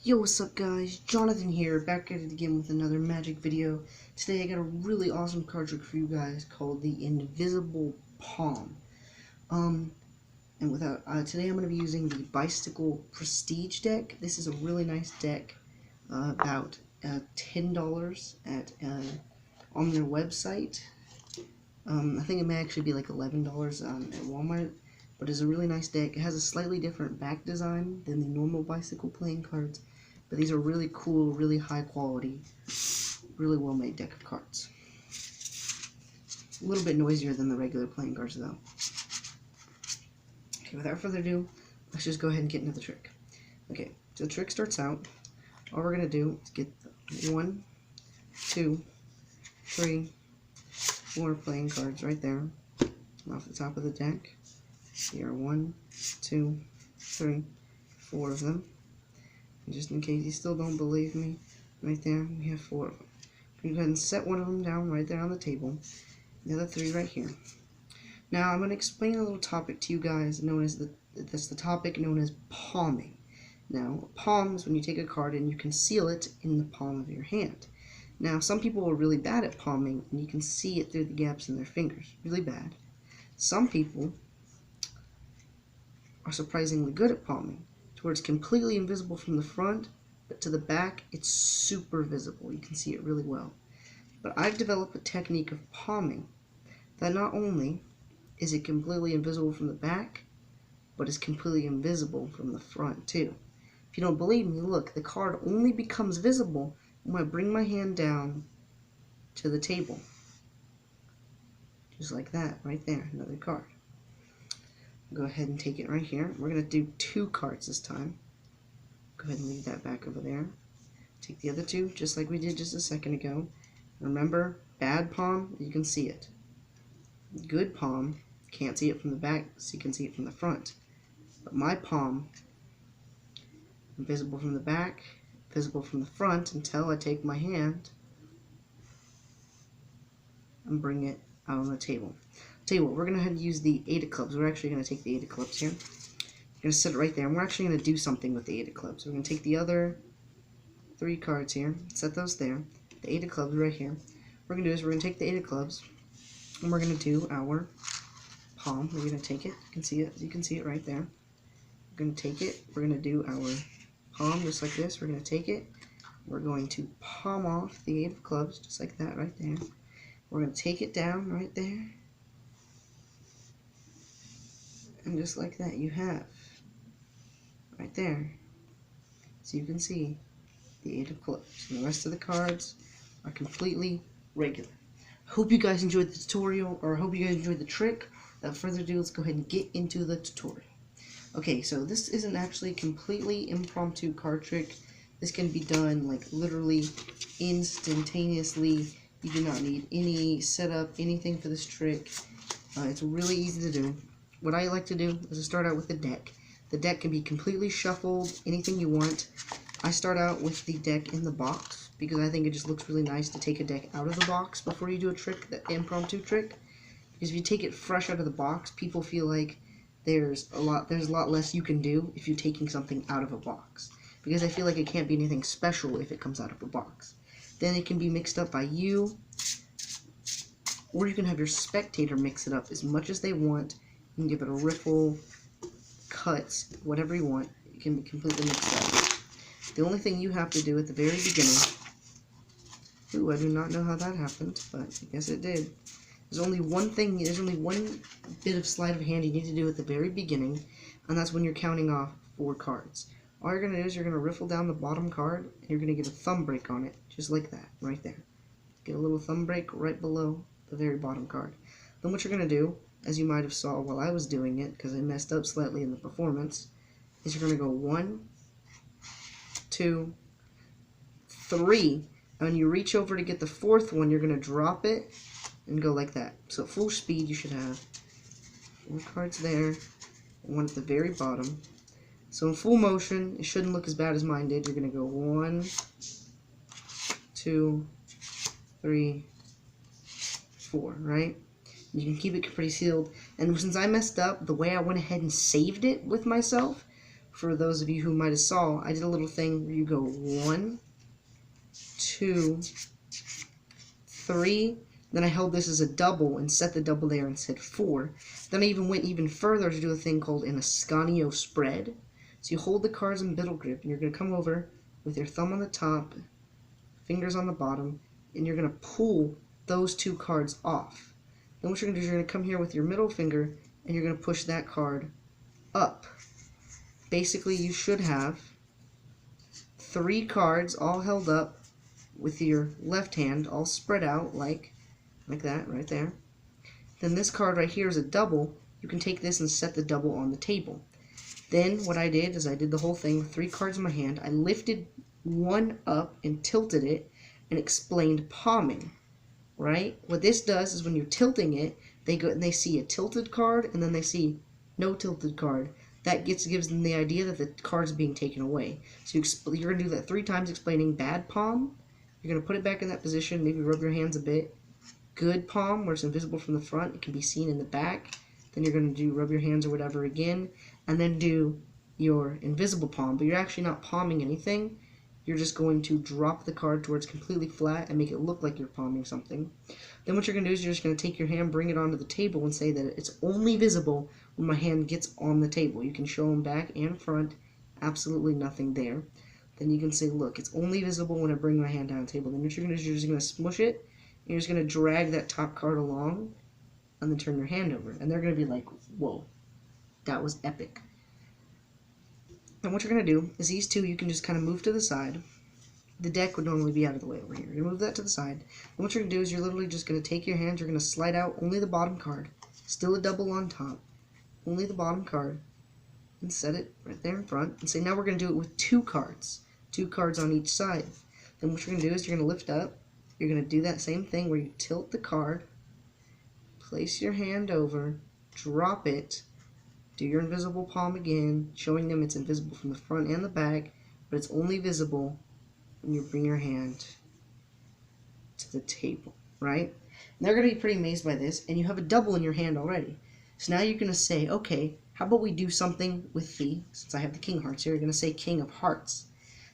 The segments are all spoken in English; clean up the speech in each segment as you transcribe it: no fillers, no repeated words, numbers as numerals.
Yo, what's up guys? Jonathan here, back at it again with another magic video. Today I got a really awesome card trick for you guys called the Invisible Palm. Today I'm going to be using the Bicycle Prestige deck. This is a really nice deck, about $10 on their website. I think it may actually be like $11 at Walmart. But it's a really nice deck. It has a slightly different back design than the normal bicycle playing cards. But these are really cool, really high quality, really well made deck of cards. A little bit noisier than the regular playing cards though. Okay, without further ado, let's just go ahead and get into the trick. Okay, so the trick starts out. All we're going to do is get 1, 2, 3, 4 playing cards right there off the top of the deck. Here are 1, 2, 3, 4 of them. And just in case you still don't believe me, right there, we have 4 of them. I'm going to go ahead and set one of them down right there on the table. The other 3 right here. Now, I'm going to explain a little topic to you guys that's the topic known as palming. Now, palm is when you take a card and you conceal it in the palm of your hand. Now, some people are really bad at palming, and you can see it through the gaps in their fingers. Really bad. Some people are surprisingly good at palming, to where it's completely invisible from the front, but to the back it's super visible. You can see it really well. But I've developed a technique of palming that not only is it completely invisible from the back, but is completely invisible from the front too. If you don't believe me, look, the card only becomes visible when I bring my hand down to the table. Just like that, right there, another card. Go ahead and take it right here. We're going to do 2 cards this time. Go ahead and leave that back over there. Take the other 2, just like we did just a second ago. Remember, bad palm, you can see it. Good palm, can't see it from the back, so you can see it from the front. But my palm, invisible from the back, visible from the front, until I take my hand and bring it out on the table. Tell you what, we're going to go ahead and use the 8 of clubs. We're actually going to take the 8 of clubs here. We're going to set it right there, and we're actually going to do something with the 8 of clubs. We're going to take the other 3 cards here, set those there, the 8 of clubs right here. What we're going to do is we're going to take the 8 of clubs, and we're going to do our palm. We're going to take it. You can see it. You can see it right there. We're going to take it. We're going to do our palm just like this. We're going to take it. We're going to palm off the 8 of clubs just like that right there. We're going to take it down right there. And just like that, you have right there. So you can see the 8 of clubs. And the rest of the cards are completely regular. Hope you guys enjoyed the tutorial, or I hope you guys enjoyed the trick. Without further ado, let's go ahead and get into the tutorial. Okay, so this isn't actually a completely impromptu card trick. This can be done like literally instantaneously. You do not need any setup, anything for this trick. It's really easy to do. What I like to do is to start out with the deck. The deck can be completely shuffled, anything you want. I start out with the deck in the box because I think it just looks really nice to take a deck out of the box before you do a trick, that impromptu trick. Because if you take it fresh out of the box, people feel like there's a lot less you can do if you're taking something out of a box. Because I feel like it can't be anything special if it comes out of a box. Then it can be mixed up by you, or you can have your spectator mix it up as much as they want. You can give it a riffle, cuts, whatever you want. It can be completely mixed up. The only thing you have to do at the very beginning... Ooh, I do not know how that happened, but I guess it did. There's only one bit of sleight of hand you need to do at the very beginning, and that's when you're counting off 4 cards. All you're going to do is you're going to riffle down the bottom card, and you're going to get a thumb break on it, just like that, right there. Get a little thumb break right below the very bottom card. Then what you're going to do, as you might have saw while I was doing it, because I messed up slightly in the performance, is you're going to go 1, 2, 3, and when you reach over to get the 4th one, you're going to drop it and go like that. So at full speed, you should have 4 cards there, and 1 at the very bottom. So in full motion, it shouldn't look as bad as mine did. You're going to go 1, 2, 3, 4, right? You can keep it pretty sealed. And since I messed up, the way I went ahead and saved it with myself, for those of you who might have saw, I did a little thing where you go 1, 2, 3, then I held this as a double and set the double there and said 4. Then I even went even further to do a thing called an Ascanio spread. So you hold the cards in middle grip, and you're going to come over with your thumb on the top, fingers on the bottom, and you're going to pull those 2 cards off. Then what you're going to do is you're going to come here with your middle finger, and you're going to push that card up. Basically, you should have 3 cards all held up with your left hand all spread out like that right there. Then this card right here is a double. You can take this and set the double on the table. Then what I did is I did the whole thing with 3 cards in my hand. I lifted one up and tilted it and explained palming. Right? What this does is when you're tilting it, they go and they see a tilted card and then they see no tilted card. That gives them the idea that the card's being taken away. So you're going to do that 3 times, explaining bad palm. You're going to put it back in that position, maybe rub your hands a bit. Good palm, where it's invisible from the front, it can be seen in the back. Then you're going to do rub your hands or whatever again, and then do your invisible palm. But you're actually not palming anything. You're just going to drop the card to where it's completely flat and make it look like you're palming something. Then what you're going to do is you're just going to take your hand, bring it onto the table, and say that it's only visible when my hand gets on the table. You can show them back and front, absolutely nothing there. Then you can say, look, it's only visible when I bring my hand down the table. Then what you're going to do is you're just going to smush it, and you're just going to drag that top card along, and then turn your hand over. And they're going to be like, whoa, that was epic. And what you're going to do is these 2 you can just kind of move to the side. The deck would normally be out of the way over here. You're going to move that to the side. And what you're going to do is you're literally just going to take your hand, you're going to slide out only the bottom card, still a double on top, only the bottom card, and set it right there in front. And say, now we're going to do it with 2 cards. 2 cards on each side. Then what you're going to do is you're going to lift up. You're going to do that same thing where you tilt the card, place your hand over, drop it, do your invisible palm again, showing them it's invisible from the front and the back, but it's only visible when you bring your hand to the table, right? And they're going to be pretty amazed by this, and you have a double in your hand already. So now you're going to say, okay, how about we do something with since I have the King of Hearts here, you're going to say King of Hearts.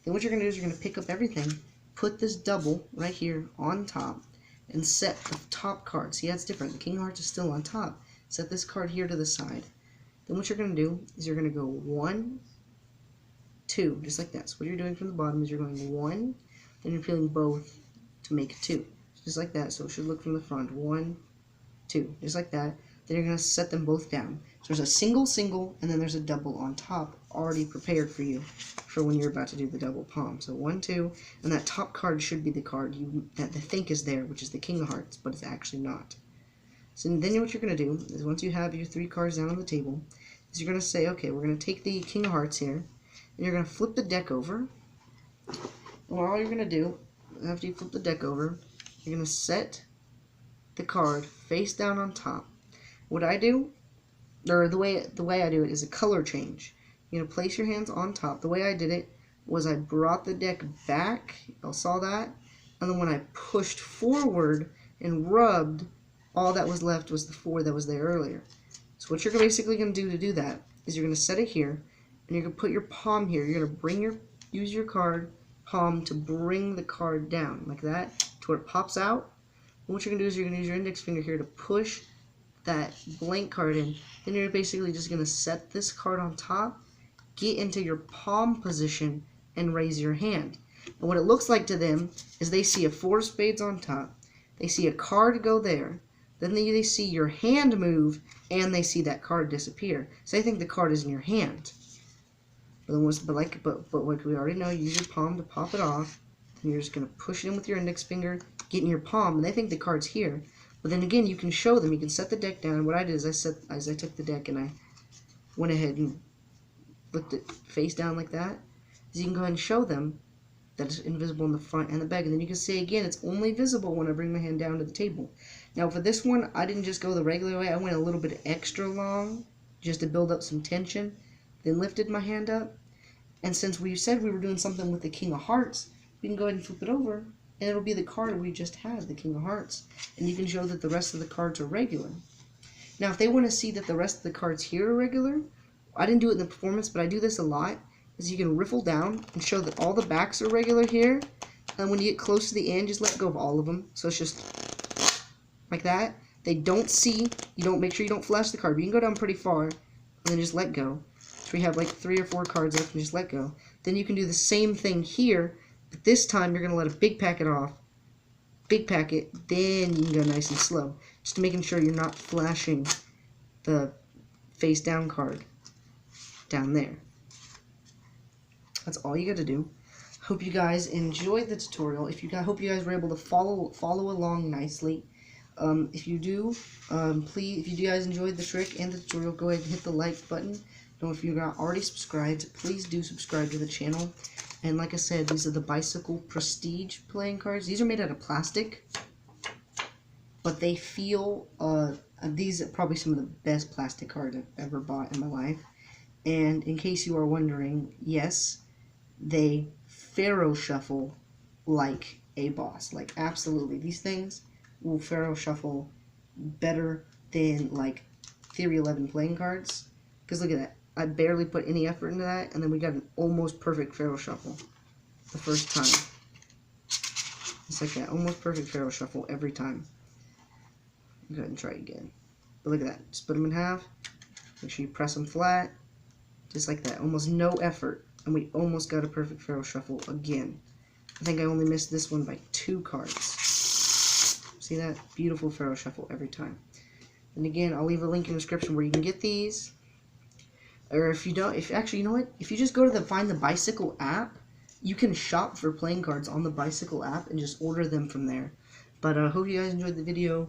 Then what you're going to do is you're going to pick up everything, put this double right here on top, and set the top card. See, that's different. The King of Hearts is still on top. Set this card here to the side. Then what you're going to do is you're going to go 1, 2, just like that. So what you're doing from the bottom is you're going 1, then you're peeling both to make a 2. Just like that. So it should look from the front. 1, 2, just like that. Then you're going to set them both down. So there's a single, and then there's a double on top already prepared for you for when you're about to do the double palm. So 1, 2, and that top card should be the card that they think is there, which is the King of Hearts, but it's actually not. So then what you're going to do is once you have your 3 cards down on the table, is you're going to say, okay, we're going to take the King of Hearts here, and you're going to flip the deck over. And all you're going to do, after you flip the deck over, you're going to set the card face down on top. What I do, or the way I do it, is a color change. You're going to place your hands on top. The way I did it was I brought the deck back, y'all saw that, and then when I pushed forward and rubbed, all that was left was the 4 that was there earlier. So what you're basically going to do that is you're going to set it here, and you're going to put your palm here. You're going to use your card palm to bring the card down like that to where it pops out. And what you're going to do is you're going to use your index finger here to push that blank card in. Then you're basically just going to set this card on top, get into your palm position, and raise your hand. And what it looks like to them is they see a 4 of spades on top, they see a card go there, then they see your hand move, and they see that card disappear. So they think the card is in your hand. But like we already know, you use your palm to pop it off, and you're just going to push it in with your index finger, get in your palm, and they think the card's here. But then again, you can show them, you can set the deck down. What I did is I took the deck and I went ahead and flipped it face down like that. So you can go ahead and show them that it's invisible in the front and the back. And then you can say again, it's only visible when I bring my hand down to the table. Now for this one, I didn't just go the regular way. I went a little bit extra long just to build up some tension. Then lifted my hand up. And since we said we were doing something with the King of Hearts, we can go ahead and flip it over. And it'll be the card we just had, the King of Hearts. And you can show that the rest of the cards are regular. Now if they want to see that the rest of the cards here are regular, I didn't do it in the performance, but I do this a lot, is you can riffle down and show that all the backs are regular here, and when you get close to the end, just let go of all of them. So it's just like that. They don't see, you don't, make sure you don't flash the card. You can go down pretty far, and then just let go. So we have like 3 or 4 cards left, and just let go. Then you can do the same thing here, but this time you're going to let a big packet off. Big packet, then you can go nice and slow. Just making sure you're not flashing the face down card down there. That's all you got to do. Hope you guys enjoyed the tutorial. Hope you guys were able to follow along nicely. If you do, please, if you guys enjoyed the trick and the tutorial, go ahead and hit the like button. And if you're not already subscribed, please do subscribe to the channel. And like I said, these are the Bicycle Prestige playing cards. These are made out of plastic, but they feel, these are probably some of the best plastic cards I've ever bought in my life. And in case you are wondering, yes, they Pharaoh Shuffle like a boss. Like, absolutely. These things will Pharaoh Shuffle better than, like, Theory 11 playing cards. Because look at that. I barely put any effort into that, and then we got an almost perfect Pharaoh Shuffle the first time. It's like that. Almost perfect Pharaoh Shuffle every time. Go ahead and try it again. But look at that. Split them in half. Make sure you press them flat. Just like that. Almost no effort. And we almost got a perfect Pharaoh Shuffle again. I think I only missed this one by 2 cards. See that? Beautiful Pharaoh Shuffle every time. And again, I'll leave a link in the description where you can get these. Or if you don't, actually, you know what? If you just go to Find the Bicycle app, you can shop for playing cards on the Bicycle app and just order them from there. But I hope you guys enjoyed the video.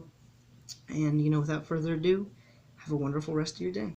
And, without further ado, have a wonderful rest of your day.